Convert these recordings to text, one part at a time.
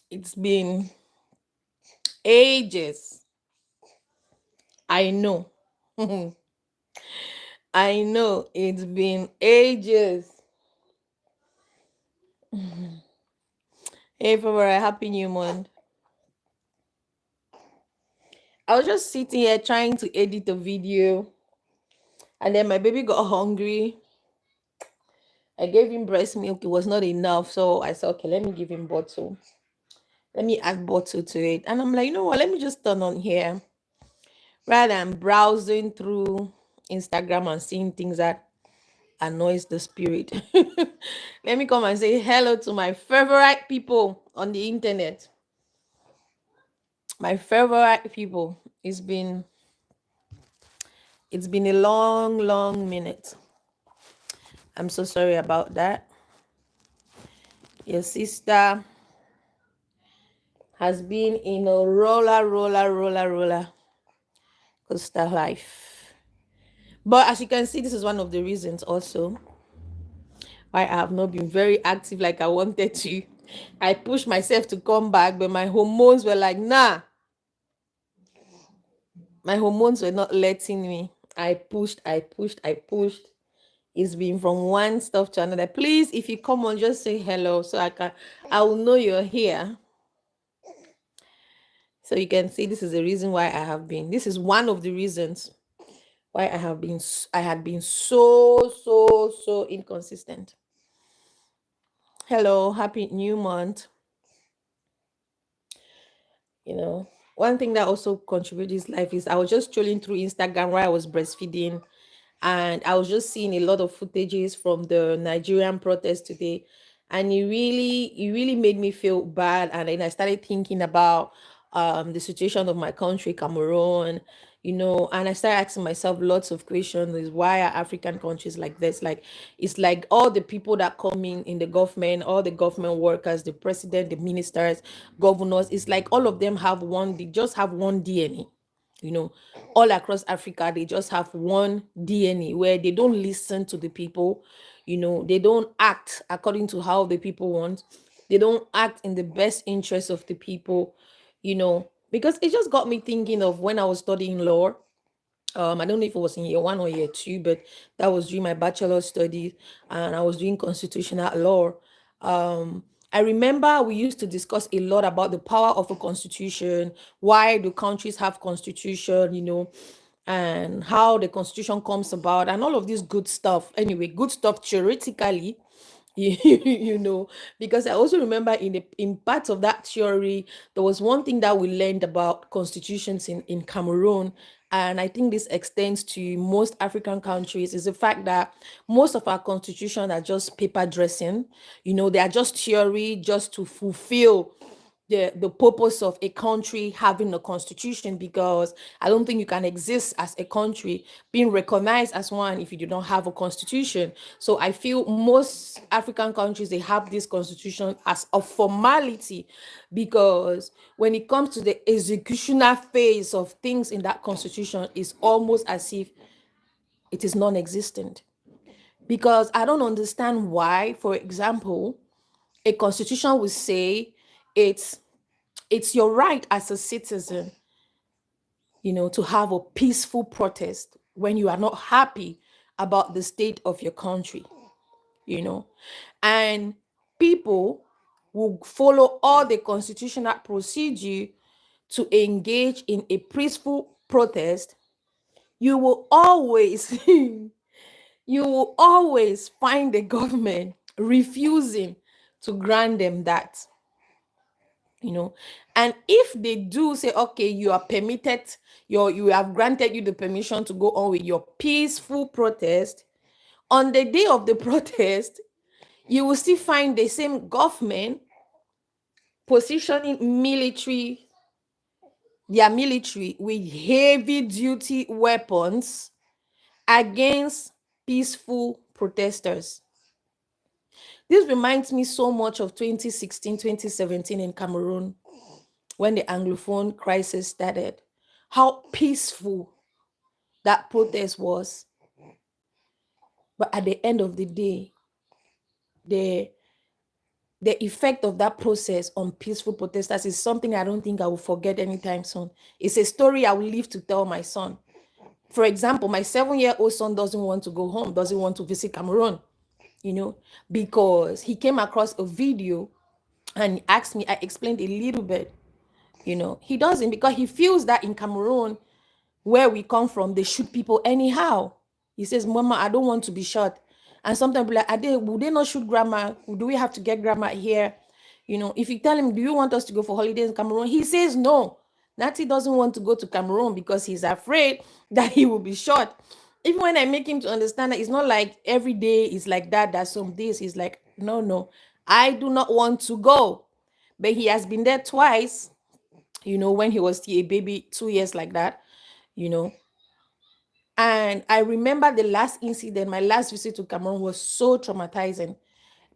It's been ages. I know. I know it's been ages. Hey, February, happy new month. I was just sitting here trying to edit a video, and then my baby got hungry. I gave him breast milk, it was not enough. So I said, okay, let me give him bottle. Let me add bottle to it. And I'm like, you know what? Let me just turn on here rather than browsing through Instagram and seeing things that annoys the spirit. Let me come and say hello to my favorite people on the internet. My favorite people. It's been a long, long minute. I'm so sorry about that. Your sister has been in a roller coaster life. But as you can see, this is one of the reasons also why I have not been very active like I wanted to. I pushed myself to come back, but my hormones were like, nah. My hormones were not letting me. I pushed. It's been from one stuff to another. Please, if you come on, just say hello so I will know you're here. So you can see this is the reason why I have been. This is one of the reasons why I had been so inconsistent. Hello, happy new month. You know, one thing that also contributed to this life is I was just strolling through Instagram while I was breastfeeding, and I was just seeing a lot of footages from the Nigerian protest today, and it really made me feel bad. And then I started thinking about the situation of my country, Cameroon, and I started asking myself lots of questions: is why are African countries like this? Like, it's like all the people that come in the government, all the government workers, the president, the ministers, governors, it's like all of them they just have one DNA, you know all across Africa. They just have one DNA where they don't listen to the people. They don't act according to how the people want. They don't act in the best interest of the people. Because it just got me thinking of when I was studying law. I don't know if it was in year one or year two, but that was during my bachelor studies, and I was doing constitutional law. I remember we used to discuss a lot about the power of a constitution, why do countries have constitution, and how the constitution comes about, and all of this good stuff. Anyway, good stuff theoretically, because I also remember in parts of that theory, there was one thing that we learned about constitutions in Cameroon, and I think this extends to most African countries, is the fact that most of our constitution are just paper dressing. They are just theory, just to fulfill the purpose of a country having a constitution, because I don't think you can exist as a country being recognized as one if you do not have a constitution. So I feel most African countries, they have this constitution as a formality, because when it comes to the executional phase of things in that constitution, it's almost as if it is non-existent. Because I don't understand why, for example, a constitution will say it's it's your right as a citizen, to have a peaceful protest when you are not happy about the state of your country, you know. And people will follow all the constitutional procedure to engage in a peaceful protest. You will always you will always find the government refusing to grant them that. And if they do say, okay, you are permitted, you have granted you the permission to go on with your peaceful protest, on the day of the protest, you will still find the same government positioning their military with heavy duty weapons against peaceful protesters. This reminds me so much of 2016, 2017 in Cameroon, when the Anglophone crisis started, how peaceful that protest was. But at the end of the day, the the effect of that process on peaceful protesters is something I don't think I will forget anytime soon. It's a story I will live to tell my son. For example, my 7-year-old son doesn't want to go home, doesn't want to visit Cameroon, because he came across a video and asked me. I explained a little bit. He doesn't, because he feels that in Cameroon, where we come from, they shoot people anyhow. He says, Mama, I don't want to be shot. And sometimes be like, would they not shoot grandma? Do we have to get grandma here? If you tell him, do you want us to go for holidays in Cameroon? He says no. Natty doesn't want to go to Cameroon because he's afraid that he will be shot. Even when I make him to understand that it's not like every day is like that, that some days he's like, no, no, I do not want to go. But he has been there twice, when he was still a baby, 2 years like that, you know. And I remember the last incident, my last visit to Cameroon was so traumatizing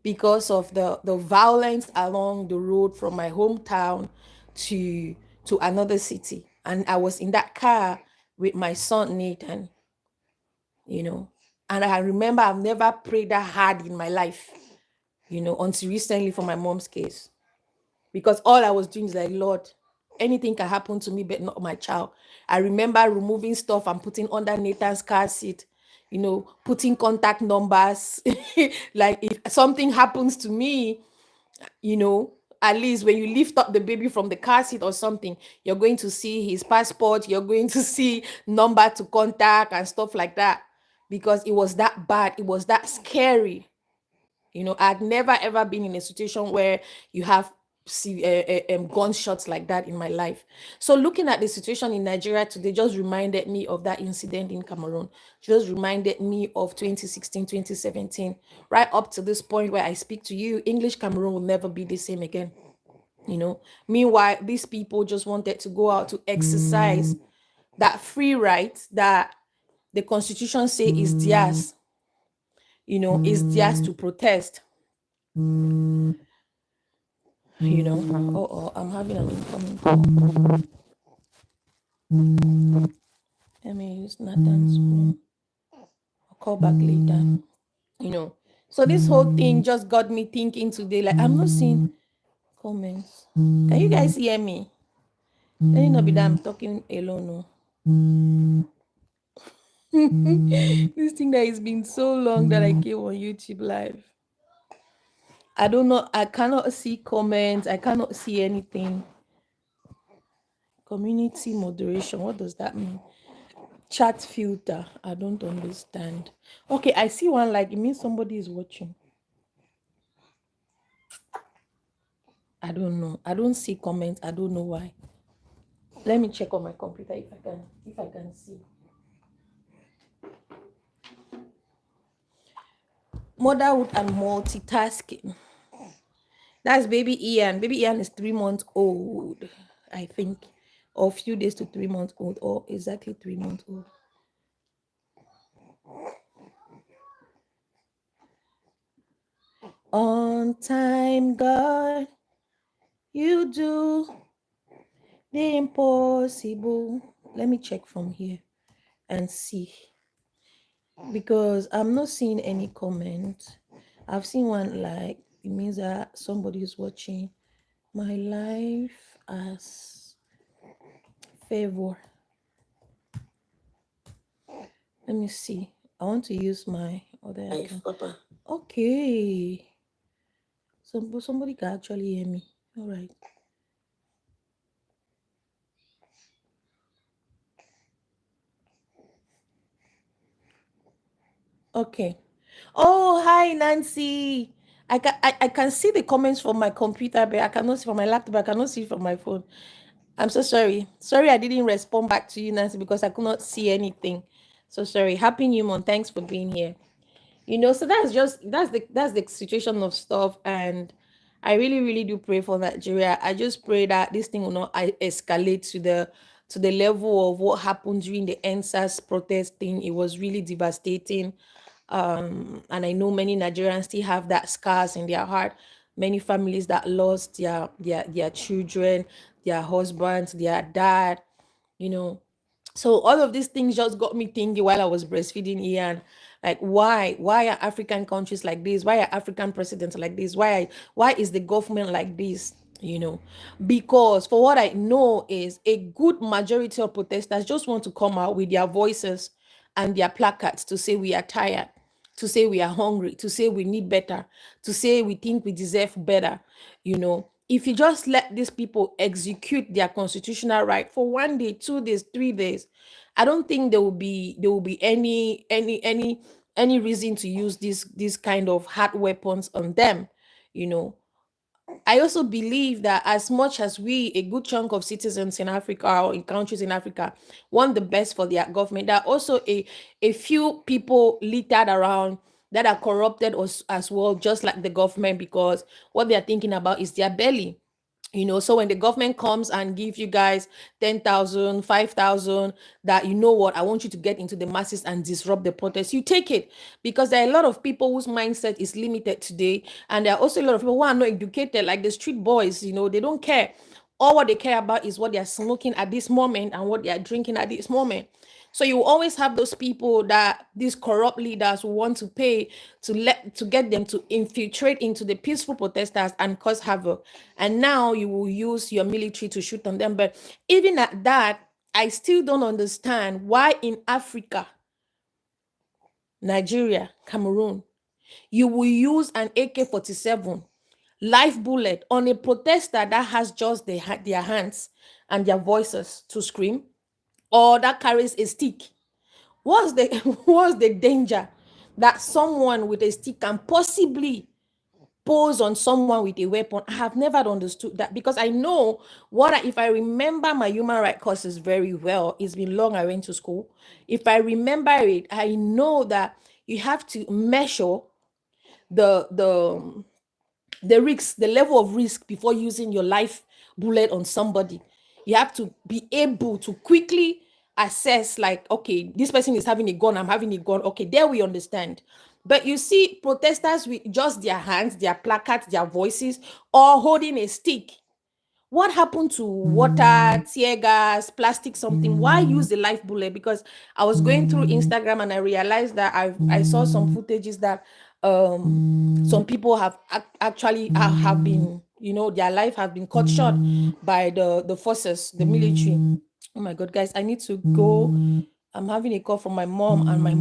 because of the violence along the road from my hometown to another city. And I was in that car with my son Nathan, And I remember I've never prayed that hard in my life, until recently for my mom's case. Because all I was doing is like, Lord, anything can happen to me, but not my child. I remember removing stuff and putting under Nathan's car seat, putting contact numbers. Like if something happens to me, at least when you lift up the baby from the car seat or something, you're going to see his passport, you're going to see number to contact and stuff like that. Because it was that bad, it was that scary. I'd never ever been in a situation where you have gunshots like that in my life. So looking at the situation in Nigeria today just reminded me of that incident in Cameroon. Just reminded me of 2016, 2017. Right up to this point where I speak to you, English Cameroon will never be the same again. Meanwhile, these people just wanted to go out to exercise that free right that the constitution say is theirs. Is theirs to protest. I'm having an incoming call. Let me use Nathan's phone. I'll call back later. So this whole thing just got me thinking today. Like, I'm not seeing comments. Can you guys hear me? Let it not be that I'm talking alone. No. This thing that has been so long that I came on YouTube live. I don't know. I cannot see comments. I cannot see anything. Community moderation. What does that mean? Chat filter. I don't understand. Okay, I see one like it means somebody is watching. I don't know. I don't see comments. I don't know why. Let me check on my computer if I can see. Motherhood and multitasking. That's baby Ian. Baby Ian is 3 months old, I think. Or a few days to 3 months old, or exactly 3 months old. On time, God, you do the impossible. Let me check from here and see. Because I'm not seeing any comment. I've seen one like, it means that somebody is watching my life as favor. Let me see. I want to use my other account. Okay. Somebody can actually hear me. All right. Okay. Oh, hi, Nancy. I can see the comments from my computer, but I cannot see from my laptop. I cannot see from my phone. I'm so sorry. Sorry, I didn't respond back to you, Nancy, because I could not see anything. So sorry. Happy New Month. Thanks for being here. So that's the situation of stuff. And I really, really do pray for Nigeria. I just pray that this thing will not escalate to the level of what happened during the NSAS protest thing. It was really devastating. And I know many Nigerians still have that scars in their heart. Many families that lost their children, their husbands, their dad. So all of these things just got me thinking while I was breastfeeding Ian. Like, why are African countries like this? Why are African presidents like this? Why is the government like this? Because for what I know is a good majority of protesters just want to come out with their voices and their placards to say we are tired, to say we are hungry, to say we need better, to say we think we deserve better. If you just let these people execute their constitutional right for 1 day, 2 days, 3 days, I don't think there will be any reason to use this kind of hard weapons on them. you know I also believe that as much as we, a good chunk of citizens in Africa or in countries in Africa, want the best for their government, there are also a few people littered around that are corrupted as well, just like the government, because what they are thinking about is their belly. So when the government comes and give you guys 10,000, 5,000, that, what, I want you to get into the masses and disrupt the protest, you take it. Because there are a lot of people whose mindset is limited today, and there are also a lot of people who are not educated, like the street boys. They don't care. All what they care about is what they are smoking at this moment and what they are drinking at this moment. So you always have those people, that these corrupt leaders who want to pay to get them to infiltrate into the peaceful protesters and cause havoc. And now you will use your military to shoot on them. But even at that, I still don't understand why in Africa, Nigeria, Cameroon, you will use an AK-47 live bullet on a protester that has just their hands and their voices to scream, or that carries a stick. What's the what's the danger that someone with a stick can possibly pose on someone with a weapon? I have never understood that, because I know if I remember my human rights courses very well, it's been long I went to school. If I remember it, I know that you have to measure the the risk, the level of risk, before using your life bullet on somebody. You have to be able to quickly assess, like, okay, this person is having a gun, I'm having a gun. Okay, there we understand. But you see protesters with just their hands, their placards, their voices, or holding a stick. What happened to water, tear gas, plastic something? Why use the life bullet? Because I was going through Instagram and I realized that I saw some footages that some people have actually have been, their life have been cut short by the forces, the military. Oh my God, guys, I need to go. I'm having a call from my mom, and my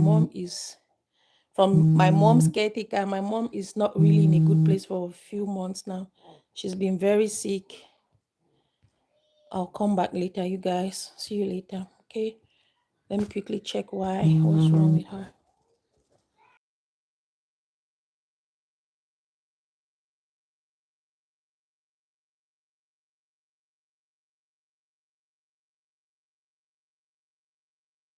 mom's caretaker. My mom is not really in a good place for a few months now. She's been very sick. I'll come back later, you guys. See you later. Okay. Let me quickly check what's wrong with her.